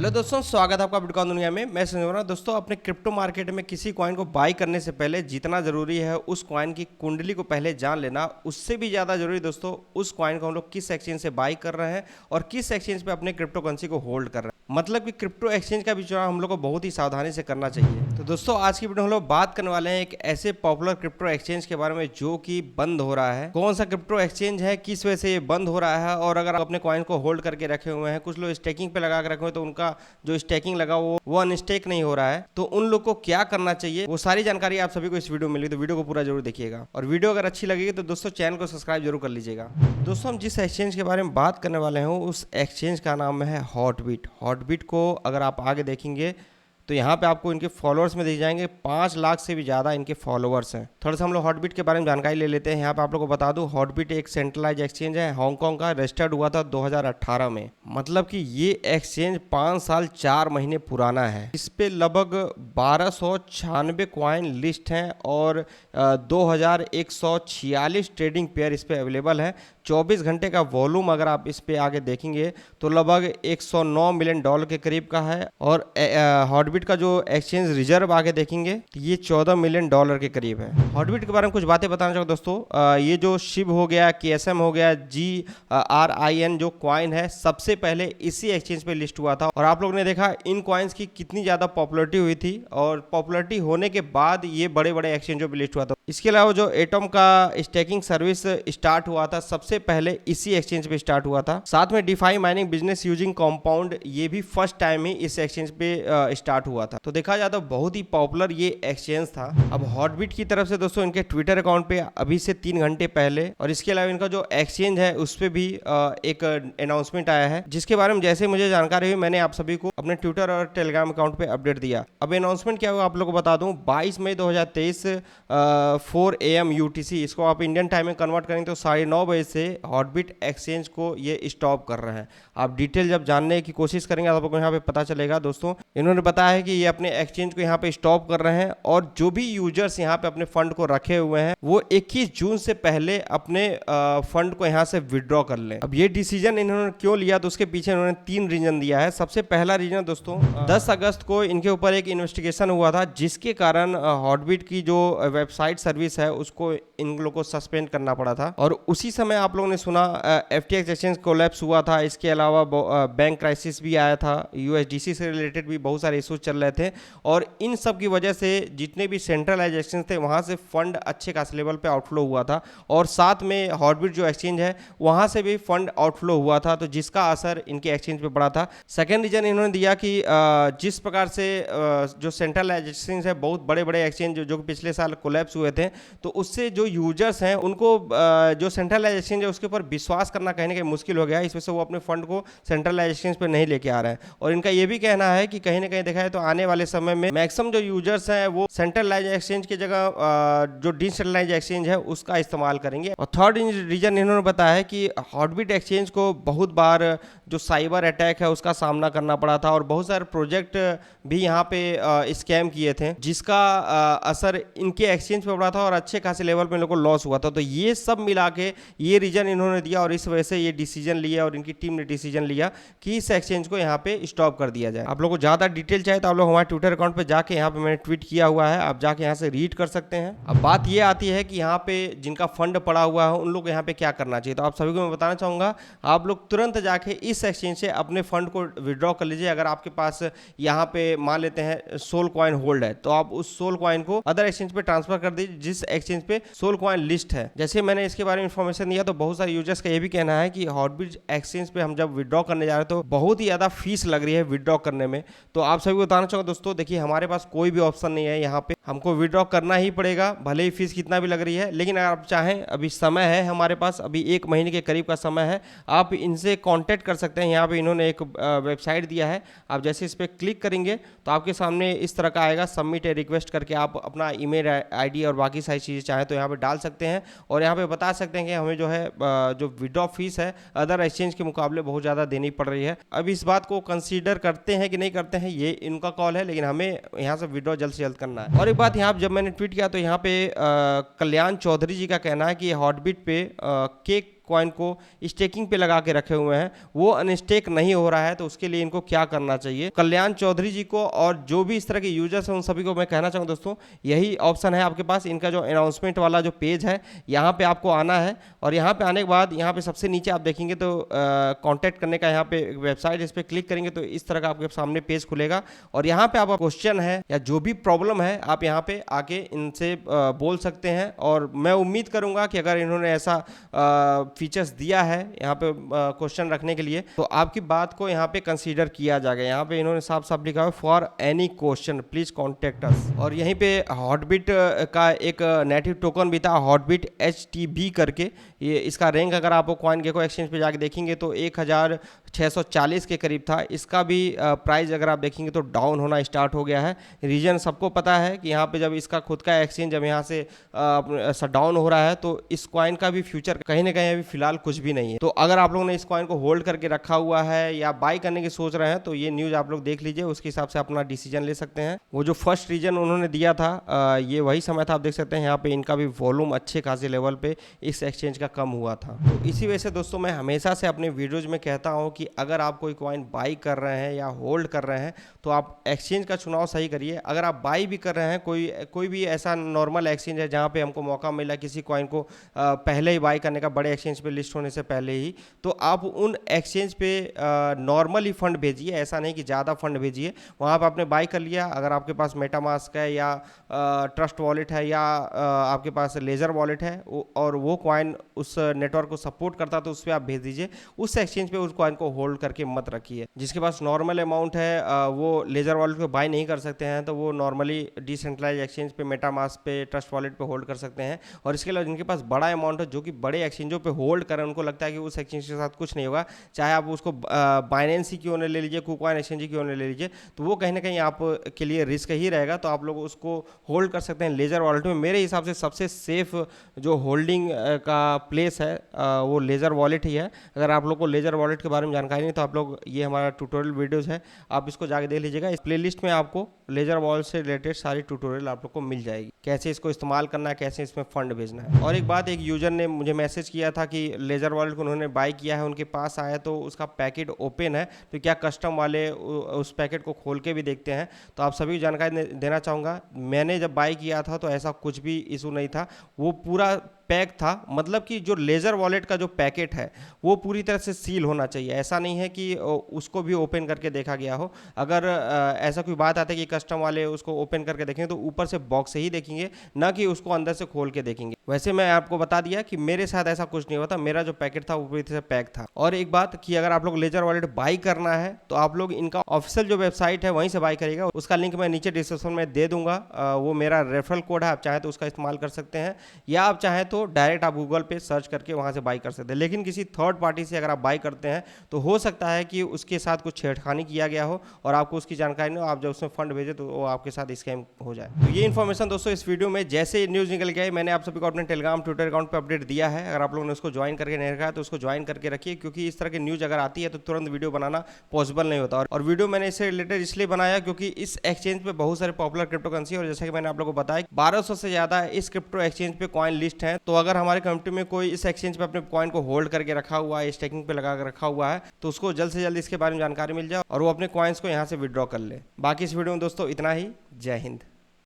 Hello दोस्तों, स्वागत है आपका बिटकॉइन दुनिया में। मैं संजय। दोस्तों, अपने क्रिप्टो मार्केट में किसी कॉइन को बाई करने से पहले जितना ज़रूरी है उस कॉइन की कुंडली को पहले जान लेना, उससे भी ज़्यादा ज़रूरी दोस्तों उस कॉइन को हम लोग किस एक्सचेंज से बाई कर रहे हैं और किस एक्सचेंज पे अपने क्रिप्टो करेंसी को होल्ड कर रहे हैं। मतलब कि क्रिप्टो एक्सचेंज का भी चुनाव हम लोग को बहुत ही सावधानी से करना चाहिए। तो दोस्तों, आज की वीडियो हम लोग बात करने वाले हैं एक ऐसे पॉपुलर क्रिप्टो एक्सचेंज के बारे में जो कि बंद हो रहा है। कौन सा क्रिप्टो एक्सचेंज है, किस वजह से ये बंद हो रहा है, और अगर आप अपने कॉइन को होल्ड करके रखे हुए हैं, कुछ लोग स्टेकिंग पे लगा के रखे हुए तो उनका जो स्टेकिंग लगा वो अनस्टेक नहीं हो रहा है, तो उन लोग को क्या करना चाहिए, वो सारी जानकारी आप सभी को इस वीडियो में मिलेगी। तो वीडियो को पूरा जरूर देखिएगा, और वीडियो अगर अच्छी लगेगी तो दोस्तों चैनल को सब्सक्राइब जरूर कर लीजिएगा। दोस्तों, हम जिस एक्सचेंज के बारे में बात करने वाले हैं उस एक्सचेंज का नाम है हॉटबिट। हॉटबिट को अगर आप आगे देखेंगे तो यहाँ पे आपको इनके फॉलोअर्स में दिख जाएंगे 5 लाख से भी ज़्यादा इनके फॉलोअर्स हैं। थोड़ा सा हम लोग हॉटबिट के बारे में जानकारी ले लेते हैं। यहाँ पे आप लोगों को बता दूं, हॉटबिट एक सेंट्रलाइज एक्सचेंज है, हांगकांग का, रजिस्टर्ड हुआ था 2018 में। मतलब कि ये एक्सचेंज 5 साल 4 महीने पुराना है। इस पे लगभग 1296 कॉइन लिस्ट हैं और 2146 ट्रेडिंग पेयर इस पे अवेलेबल है। 24 घंटे का वॉल्यूम अगर आप इस पे आगे देखेंगे तो लगभग $109 मिलियन के करीब का है। और हॉटबिट का जो एक्सचेंज रिजर्व आगे देखेंगे तो ये $14 मिलियन के करीब है। हॉटबिट के बारे में कुछ बातें बताना चाहूँ दोस्तों। ये जो शिव हो गया, KSM हो गया, GRIN जो कॉइन है, सबसे पहले इसी एक्सचेंज पे लिस्ट हुआ था। और आप लोगों ने देखा इन कॉइन्स की कितनी ज़्यादा पॉपुलरिटी हुई थी, और पॉपुलरिटी होने के बाद ये बड़े बड़े एक्सचेंजों पे लिस्ट हुआ था। इसके अलावा जो एटम का स्टेकिंग सर्विस स्टार्ट हुआ था, सबसे पहले इसी एक्सचेंज पे स्टार्ट हुआ था। साथ में DeFi mining business using compound, ये भी फर्स्ट टाइम ही इस एक्सचेंज पे स्टार्ट हुआ था। तो देखा जाए तो बहुत ही पॉपुलर ये एक्सचेंज था। अब हॉटबिट की तरफ से दोस्तों इनके ट्विटर अकाउंट पे अभी से 3 घंटे पहले, और इसके अलावा इनका जो एक्सचेंज है उस पे भी एक अनाउंसमेंट आया है, जिसके बारे में जैसे मुझे जानकारी हुई मैंने आप सभी को अपने ट्विटर और टेलीग्राम अकाउंट पे अपडेट दिया। अब अनाउंसमेंट क्या हुआ आप लोगों को बता दूं। 22 मई 2023 4 AM UTC, इसको आप इंडियन टाइम में कन्वर्ट करेंगे तो 9:30 बजे से हॉटबिट एक्सचेंज को ये स्टॉप कर रहे हैं। आप डिटेल जब जानने की कोशिश करेंगे तो आपको यहाँ पे पता चलेगा। दोस्तों, इन्होंने बताया है कि ये अपने एक्सचेंज को यहाँ पे स्टॉप कर रहे हैं, और जो भी यूजर्स यहाँ पे अपने फंड को रखे हुए हैं वो 21 जून से पहले अपने फंड को यहाँ से विड्रॉ कर लें। अब ये डिसीजन इन्होंने क्यों लिया, तो उसके पीछे इन्होंने 3 रीजन दिया है। सबसे पहला रीजन दोस्तों, 10 अगस्त को इनके ऊपर एक इन्वेस्टिगेशन हुआ था, जिसके कारण हॉटबिट की जो वेबसाइट सर्विस है उसको इन लोगों को सस्पेंड करना पड़ा था। और उसी समय आप लोगों ने सुना FTX एक्सचेंज कोलैप्स हुआ था। इसके अलावा बैंक क्राइसिस भी आया था, USDC से रिलेटेड भी बहुत सारे इशूज चल रहे थे, और इन सब की वजह से जितने भी सेंट्रलाइज एक्सचेंज थे वहां से फंड अच्छे खास लेवल पे आउटफ्लो हुआ था, और साथ में हॉटबिट जो एक्सचेंज है वहां से भी फंड आउटफ्लो हुआ था, तो जिसका असर इनके एक्सचेंज पे पड़ा था। सेकेंड रीजन इन्होंने दिया कि जिस प्रकार से जो सेंट्रलाइज एक्सचेंज है, बहुत बड़े बड़े एक्सचेंज जो पिछले साल कोलैप्स हुए थे, तो उससे जो यूजर्स हैं उनको जो सेंट्रलाइज एक्सचेंज है उसके ऊपर विश्वास करना कहीं ना कहीं मुश्किल हो गया है। इस वजह से वो अपने फंड को सेंट्रलाइज एक्सचेंज पे नहीं लेके आ रहे हैं। और इनका ये भी कहना है कि कहीं ना कहीं देखा है तो आने वाले समय में मैक्सिमम जो यूजर्स हैं वो सेंट्रलाइज एक्सचेंज की जगह जो डिसेंट्रलाइज एक्सचेंज है उसका इस्तेमाल करेंगे। और थर्ड रीजन इन्होंने बताया है कि हॉटबिट एक्सचेंज को बहुत बार जो साइबर अटैक है उसका सामना करना पड़ा था, और बहुत सारे प्रोजेक्ट भी यहाँ पे स्कैम किए थे, जिसका असर इनके एक्सचेंज पे पड़ा था, और अच्छे खासे लेवल पे इन लोगों को लॉस हुआ था। तो ये सब मिला के ये रीजन इन्होंने दिया, और इस वजह से ये डिसीजन लिया, और इनकी टीम ने डिसीजन लिया कि इस एक्सचेंज को यहाँ पे स्टॉप कर दिया जाए। आप लोगों को ज़्यादा डिटेल चाहिए तो आप लोग हमारे ट्विटर अकाउंट पे जाके, यहाँ पे मैंने ट्वीट किया हुआ है, आप जाके यहाँ से रीड कर सकते हैं। अब बात ये आती है कि यहाँ पे जिनका फंड पड़ा हुआ है उन लोग यहाँ पे क्या करना चाहिए। तो आप सभी को मैं बताना चाहूँगा, आप लोग तुरंत जाके इस एक्सचेंज से अपने फंड को विड्रॉ कर लीजिए। अगर आपके पास यहाँ पे मान लेते हैं सोल कॉइन होल्ड है, तो आप उस सोल कॉइन को अदर एक्सचेंज पे ट्रांसफर कर दीजिए जिस एक्सचेंज पे सोल कॉइन लिस्ट है। जैसे मैंने इसके बारे में इन्फॉर्मेशन दिया, तो बहुत सारे यूजर्स का ये भी कहना है कि हॉटबिट एक्सचेंज पे हम जब विड्रॉ करने जा रहे हैं तो बहुत ही ज़्यादा फीस लग रही है विड्रॉ करने में। तो आप सभी को बताना चाहूँगा दोस्तों, देखिए हमारे पास कोई भी ऑप्शन नहीं है, यहाँ पे हमको विड्रॉ करना ही पड़ेगा, भले ही फीस कितना भी लग रही है। लेकिन अगर आप चाहें, अभी समय है हमारे पास, अभी 1 महीने के करीब का समय है, आप इनसे कांटेक्ट कर सकते हैं। यहाँ पे इन्होंने एक वेबसाइट दिया है, आप जैसे इस पर क्लिक करेंगे तो आपके सामने इस तरह का आएगा, सबमिट ए रिक्वेस्ट करके आप अपना ईमेल आईडी और बाकी सारी चीज़ें चाहें तो यहाँ पे डाल सकते हैं, और यहाँ पे बता सकते हैं कि हमें जो है जो विड्रॉ फीस है अदर एक्सचेंज के मुकाबले बहुत ज़्यादा देनी पड़ रही है। अब इस बात को कंसीडर करते हैं कि नहीं करते हैं ये इनका कॉल है, लेकिन हमें यहाँ से विड्रॉ जल्द से जल्द करना है। और एक बात यहाँ जब मैंने ट्वीट किया तो यहाँ पे कल्याण चौधरी जी का कहना है कि हॉटबिट पे के कॉइन को स्टेकिंग पे लगा के रखे हुए हैं, वो अनस्टेक नहीं हो रहा है, तो उसके लिए इनको क्या करना चाहिए। कल्याण चौधरी जी को और जो भी इस तरह के यूजर्स हैं उन सभी को मैं कहना चाहूँगा दोस्तों, यही ऑप्शन है आपके पास। इनका जो अनाउंसमेंट वाला जो पेज है, यहाँ पे आपको आना है और यहाँ पे आने के बाद यहाँ पे सबसे नीचे आप देखेंगे तो कॉन्टैक्ट करने का यहाँ पे वेबसाइट, इस पर क्लिक करेंगे तो इस तरह का आपके सामने पेज खुलेगा और यहाँ पे आप क्वेश्चन है या जो भी प्रॉब्लम है आप यहाँ पे आके इनसे बोल सकते हैं। और मैं उम्मीद करूंगा कि अगर इन्होंने ऐसा फीचर्स दिया है यहाँ पे क्वेश्चन रखने के लिए, तो आपकी बात को यहाँ पे कंसीडर किया जाएगा। यहाँ पे इन्होंने साफ साफ लिखा है for any question please contact us. और यहीं पे हॉटबिट का एक नेटिव टोकन भी था, हॉटबिट HTB करके। ये इसका रैंक अगर आप कॉइन गेको एक्सचेंज पे जाके देखेंगे तो 1640 के करीब था। इसका भी प्राइस अगर आप देखेंगे तो डाउन होना स्टार्ट हो गया है। रीजन सबको पता है कि यहाँ पे जब इसका खुद का एक्सचेंज जब यहाँ से शट डाउन हो रहा है तो इस कॉइन का भी फ्यूचर कहीं ना कहीं अभी फिलहाल कुछ भी नहीं है। तो अगर आप लोगों ने इस कॉइन को होल्ड करके रखा हुआ है या बाई करने की सोच रहे हैं तो ये न्यूज आप लोग देख लीजिए, उसके हिसाब से अपना डिसीजन ले सकते हैं। वो जो फर्स्ट रीजन उन्होंने दिया था ये वही समय था, आप देख सकते हैं यहाँ पे इनका भी वॉल्यूम अच्छे खासे लेवल पे इस एक्सचेंज का कम हुआ था। तो इसी वजह से दोस्तों मैं हमेशा से अपने वीडियोज में कहता हूँ कि अगर आप कोई कॉइन बाई कर रहे हैं या होल्ड कर रहे हैं तो आप एक्सचेंज का चुनाव सही करिए। अगर आप बाई भी कर रहे हैं, कोई भी ऐसा नॉर्मल एक्सचेंज है जहाँ पे हमको मौका मिला किसी कॉइन को पहले ही बाई करने का, बड़े एक्सचेंज पे लिस्ट होने से पहले ही, तो आप उन एक्सचेंज पे नॉर्मली फंड भेजिए, ऐसा नहीं कि ज़्यादा फंड भेजिए। वहाँ पर आपने बाई कर लिया, अगर आपके पास मेटामास्क है या ट्रस्ट वॉलेट है या आपके पास लेजर वॉलेट है और वो कॉइन उस नेटवर्क को सपोर्ट करता तो उस पर आप भेज दीजिए। उस एक्सचेंज पे उस कॉइन को होल्ड करके मत रखिए। जिसके पास नॉर्मल अमाउंट है वो लेजर वॉलेट पे बाई नहीं कर सकते हैं, तो वो नॉर्मली डिसेंट्रलाइज एक्सचेंज पे, मेटामास्क पे, ट्रस्ट वॉलेट पे होल्ड कर सकते हैं। और इसके अलावा जिनके पास बड़ा अमाउंट है, जो कि बड़े एक्सचेंजों पे होल्ड करें, उनको लगता है कि उस एक्सचेंज के साथ कुछ नहीं होगा, चाहे आप उसको बाइनेंस ही क्यों न ले लीजिए, कुकॉइन एक्सचेंज ही क्यों न ले लीजिए, तो वो कहीं ना कहीं आप के लिए रिस्क ही रहेगा। तो आप लोग उसको होल्ड कर सकते हैं लेजर वॉलेट में। मेरे हिसाब से सबसे सेफ जो होल्डिंग का प्लेस है वो लेजर वॉलेट ही है। अगर आप लोग को लेजर वॉलेट के बारे में जानकारी नहीं तो आप लोग ये हमारा ट्यूटोरियल वीडियोस है, आप इसको जाके देख लीजिएगा। इस प्लेलिस्ट में आपको लेजर वॉलेट से रिलेटेड सारी ट्यूटोरियल आप लोग को मिल जाएगी, कैसे इसको इस्तेमाल करना है, कैसे इसमें फंड भेजना है। और एक बात, एक यूजर ने मुझे मैसेज किया था कि लेजर वॉलेट को उन्होंने बाई किया है, उनके पास आया तो उसका पैकेट ओपन है, तो क्या कस्टम वाले उस पैकेट को खोल के भी देखते हैं? तो आप सभी को जानकारी देना चाहूँगा, मैंने जब बाई किया था तो ऐसा कुछ भी इशू नहीं था, वो पूरा पैक था। मतलब कि जो लेजर वॉलेट का जो पैकेट है वो पूरी तरह से सील होना चाहिए, ऐसा नहीं है कि उसको भी ओपन करके देखा गया हो। अगर ऐसा कोई बात आती है कि कस्टम वाले उसको ओपन करके देखेंगे तो ऊपर से बॉक्स से ही देखेंगे, ना कि उसको अंदर से खोल के देखेंगे। वैसे मैं आपको बता दिया कि मेरे साथ ऐसा कुछ नहीं हुआ था, मेरा जो पैकेट था वो पूरी तरह से पैक था। और एक बात कि अगर आप लोग लेजर वॉलेट बाई करना है तो आप लोग इनका ऑफिशियल जो वेबसाइट है वहीं से बाई करिएगा, उसका लिंक मैं नीचे डिस्क्रिप्शन में दे दूंगा। वो मेरा रेफरल कोड है, आप चाहें तो उसका इस्तेमाल कर सकते हैं, या आप चाहें तो डायरेक्ट आप गूगल पे सर्च करके वहां से बाई कर सकते हैं। लेकिन किसी थर्ड पार्टी से अगर आप बाई करते हैं तो हो सकता है कि उसके साथ कुछ छेड़खानी किया गया हो और आपको उसकी जानकारी नहीं हो, आप जब उसमें फंड भेजे तो वो आपके साथ स्कैम हो जाए। तो ये इन्फॉर्मेशन दोस्तों इस वीडियो में जैसे न्यूज़ निकल गया, मैंने आप सभी को अपने टेलीग्राम ट्विटर अकाउंट पर अपडेट दिया है। अगर आप लोगों ने उसको ज्वाइन करके नहीं रखा है तो उसको ज्वाइन करके रखिए, क्योंकि इस तरह की न्यूज़ अगर आती है तो तुरंत वीडियो बनाना पॉसिबल नहीं होता। और वीडियो मैंने इससे रिलेटेड इसलिए बनाया क्योंकि इस एक्सचेंज पे बहुत सारे पॉपुलर क्रिप्टो करेंसी, और जैसा कि मैंने आप लोगों को बताया 1200 से ज़्यादा इस क्रिप्टो एक्सचेंज पे कॉइन लिस्ट है। तो अगर हमारे कम्युनिटी में कोई इस एक्सचेंज पे अपने कॉइन को होल्ड करके रखा हुआ है, स्टेकिंग पे लगा कर रखा हुआ है, तो उसको जल्द से जल्द इसके बारे में जानकारी मिल जाए और वो अपने कॉइन्स को यहाँ से विड्रॉ कर ले। बाकी इस वीडियो में दोस्तों इतना ही। जय हिंद।